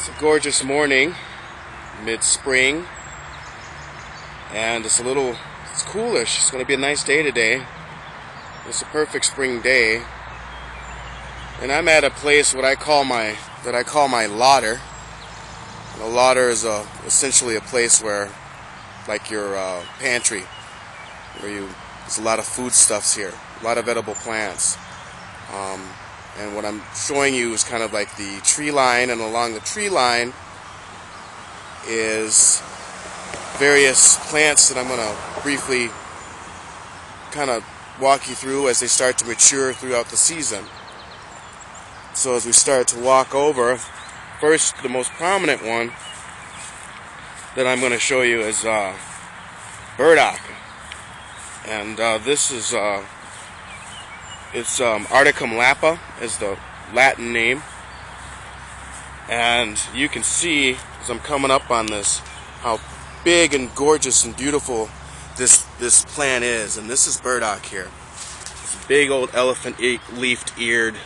It's a gorgeous morning, mid-spring, and it's coolish. It's going to be a nice day today. It's a perfect spring day, and I'm at a place that I call my larder. And a larder is essentially a place where, like your pantry, where there's a lot of foodstuffs here, a lot of edible plants. And what I'm showing you is kind of like the tree line, and along the tree line is various plants that I'm going to briefly kind of walk you through as they start to mature throughout the season. So as we start to walk over, first, the most prominent one that I'm going to show you is Burdock. And this is it's Articum lappa is the Latin name, and you can see as I'm coming up on this how big and gorgeous and beautiful this plant is. And this is Burdock here. It's a big old elephant-leafed eared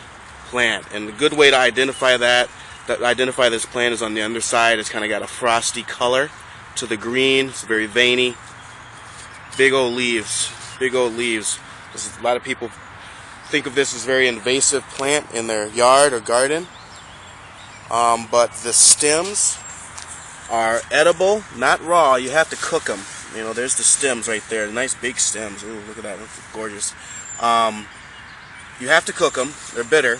plant, and the good way to identify this plant is on the underside. It's kind of got a frosty color to the green. It's very veiny. Big old leaves. Big old leaves. A lot of people think of this as a very invasive plant in their yard or garden, but the stems are edible, not raw. You have to cook them. You know, there's the stems right there, nice big stems. Ooh, look at that, that's gorgeous. You have to cook them. They're bitter,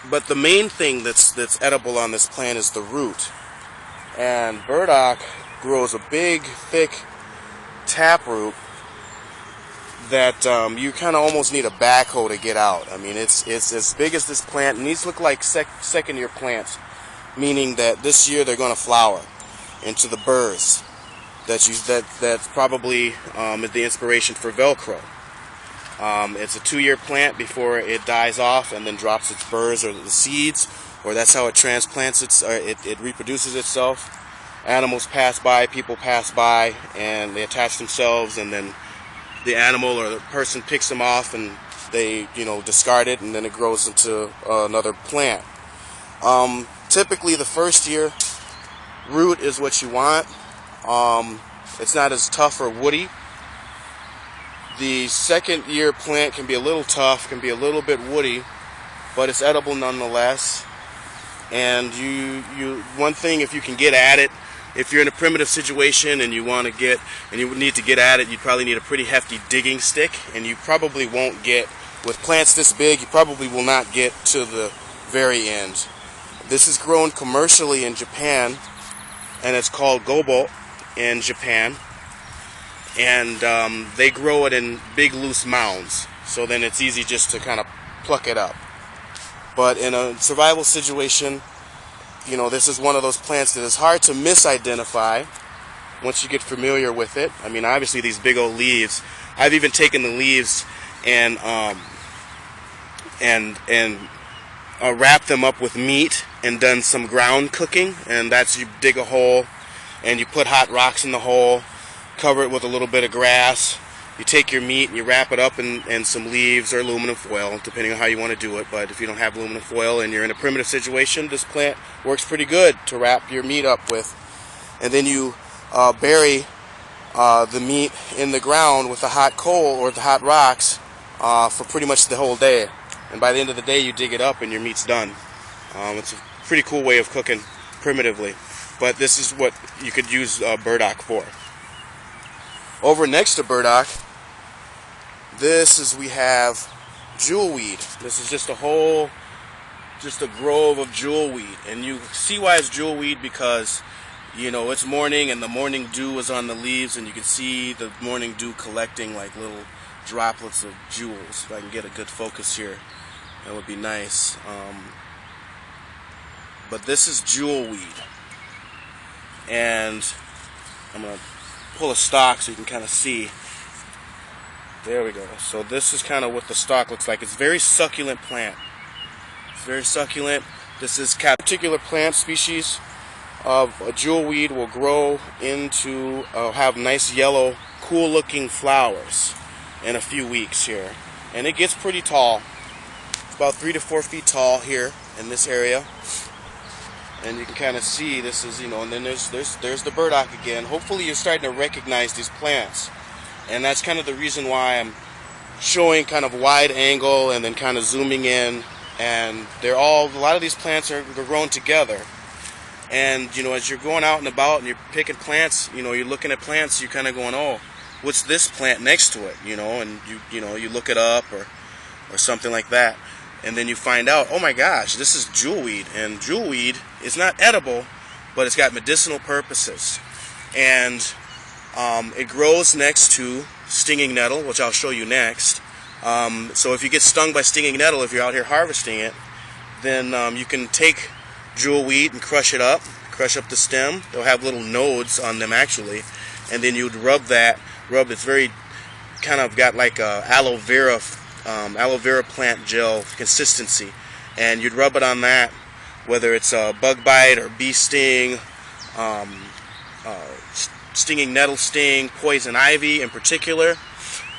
but the main thing that's edible on this plant is the root. And burdock grows a big, thick taproot that you kind of almost need a backhoe to get out. I mean, it's as big as this plant, and these look like second-year plants, meaning that this year they're going to flower into the burrs. That's probably the inspiration for Velcro. It's a 2-year plant before it dies off and then drops its burrs or the seeds, or that's how it transplants it reproduces itself. Animals pass by, people pass by, and they attach themselves, and then the animal or the person picks them off and they, discard it, and then it grows into another plant. Typically the first year root is what you want. It's not as tough or woody. The second year plant can be a little tough, can be a little bit woody, but it's edible nonetheless. And one thing, if you can get at it, if you're in a primitive situation and you need to get at it, you probably need a pretty hefty digging stick, and you probably won't get, with plants this big, you probably will not get to the very end. This is grown commercially in Japan, and it's called gobo in Japan, and they grow it in big loose mounds, so then it's easy just to kind of pluck it up. But in a survival situation, this is one of those plants that is hard to misidentify once you get familiar with it. I mean, obviously these big old leaves. I've even taken the leaves and wrapped them up with meat and done some ground cooking. And that's, you dig a hole and you put hot rocks in the hole, cover it with a little bit of grass. You take your meat and you wrap it up in some leaves or aluminum foil, depending on how you want to do it. But if you don't have aluminum foil and you're in a primitive situation, this plant works pretty good to wrap your meat up with. And then you bury the meat in the ground with the hot coal or the hot rocks for pretty much the whole day. And by the end of the day, you dig it up and your meat's done. It's a pretty cool way of cooking primitively. But this is what you could use burdock for. Over next to burdock, we have jewelweed. This is just a grove of jewelweed, and you see why it's jewelweed because it's morning and the morning dew is on the leaves, and you can see the morning dew collecting like little droplets of jewels. If I can get a good focus here, that would be nice. But this is jewelweed, and I'm gonna pull a stalk so you can kind of see. There we go. So this is kind of what the stalk looks like. It's a very succulent plant. It's very succulent. This is a particular plant species of a jewelweed will grow into have nice yellow, cool-looking flowers in a few weeks here, and it gets pretty tall. It's about 3 to 4 feet tall here in this area. And you can kind of see this is, and then there's the burdock again. Hopefully you're starting to recognize these plants. And that's kind of the reason why I'm showing kind of wide angle and then kind of zooming in. And a lot of these plants are grown together. And, as you're going out and about and you're picking plants, you're looking at plants, you're kind of going, oh, what's this plant next to it, and you look it up or something like that. And then you find out, oh my gosh, this is jewelweed, and jewelweed is not edible, but it's got medicinal purposes. And it grows next to stinging nettle, which I'll show you next. So if you get stung by stinging nettle, if you're out here harvesting it, then you can take jewelweed and crush up the stem. They'll have little nodes on them actually, and then you'd rub it's very kind of got like a aloe vera plant gel consistency, and you'd rub it on that, whether it's a bug bite or bee sting, stinging nettle sting, poison ivy in particular,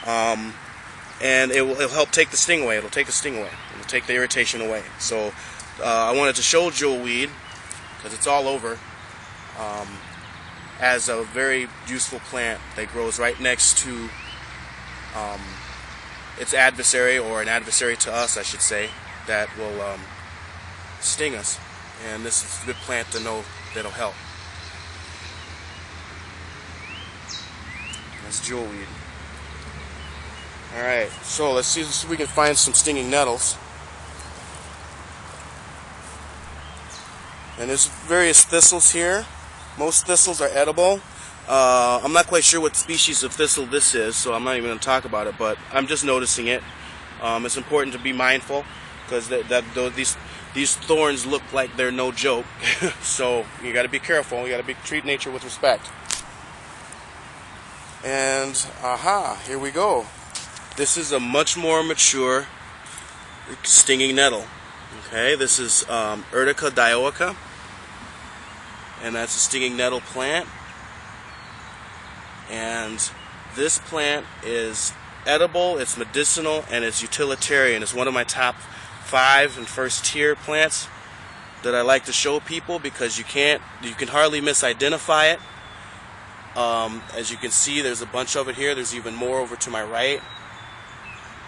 and it'll help take the sting away. It'll take the irritation away. So I wanted to show jewelweed, because it's all over, as a very useful plant that grows right next to its adversary, or an adversary to us, I should say, that will sting us. And this is a good plant to know that'll help. That's jewelweed. Alright, so let's see if we can find some stinging nettles. And there's various thistles here. Most thistles are edible. I'm not quite sure what species of thistle this is, so I'm not even going to talk about it, but I'm just noticing it. It's important to be mindful, because these thorns look like they're no joke. So you got to be careful. You got to treat nature with respect. And here we go. This is a much more mature stinging nettle. Okay, this is Urtica dioica, and that's a stinging nettle plant. And this plant is edible, it's medicinal, and it's utilitarian. It's one of my top 5 and first tier plants that I like to show people, because you can hardly misidentify it. As you can see, there's a bunch of it here. There's even more over to my right.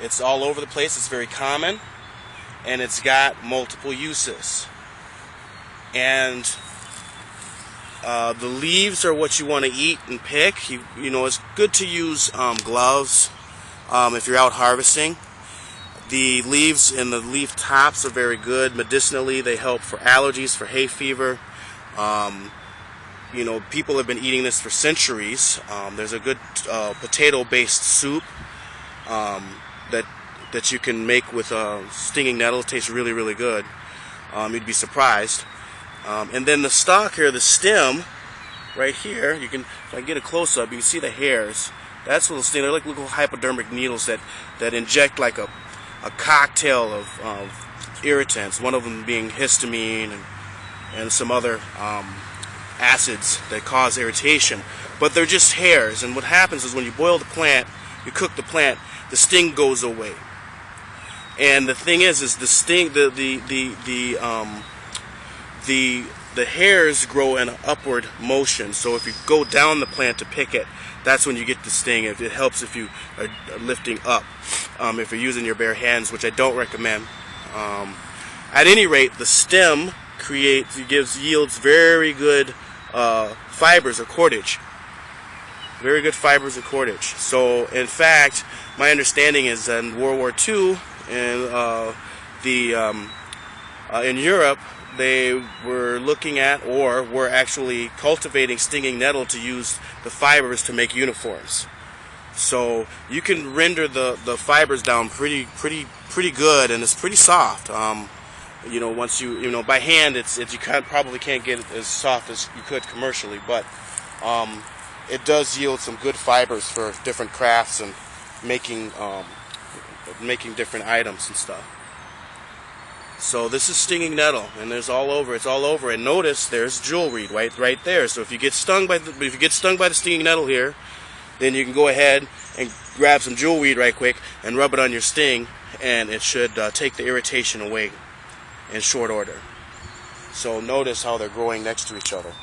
It's all over the place. It's very common, and it's got multiple uses. And the leaves are what you want to eat and pick. It's good to use gloves if you're out harvesting. The leaves and the leaf tops are very good medicinally. They help for allergies, for hay fever. People have been eating this for centuries. There's a good potato-based soup that you can make with stinging nettle. It tastes really, really good. You'd be surprised. And then the stalk here, the stem, right here, if I get a close-up, you can see the hairs. That's little sting. They're like little hypodermic needles that inject like a cocktail of irritants. One of them being histamine and some other acids that cause irritation. But they're just hairs. And what happens is when you boil the plant, you cook the plant, the sting goes away. And the thing is the sting, the hairs grow in an upward motion. So if you go down the plant to pick it, that's when you get the sting. It helps if you are lifting up, if you're using your bare hands, which I don't recommend. At any rate, the stem yields very good fibers or cordage. Very good fibers of cordage. So, in fact, my understanding is that in World War II, in Europe, they were looking at, or were actually cultivating stinging nettle to use the fibers to make uniforms. So you can render the fibers down pretty good, and it's pretty soft. Once by hand, you probably can't get it as soft as you could commercially, but it does yield some good fibers for different crafts and making different items and stuff. So this is stinging nettle, and it's all over. And notice there's jewelweed right there. So if you get stung by the stinging nettle here, then you can go ahead and grab some jewelweed right quick and rub it on your sting, and it should take the irritation away in short order. So notice how they're growing next to each other.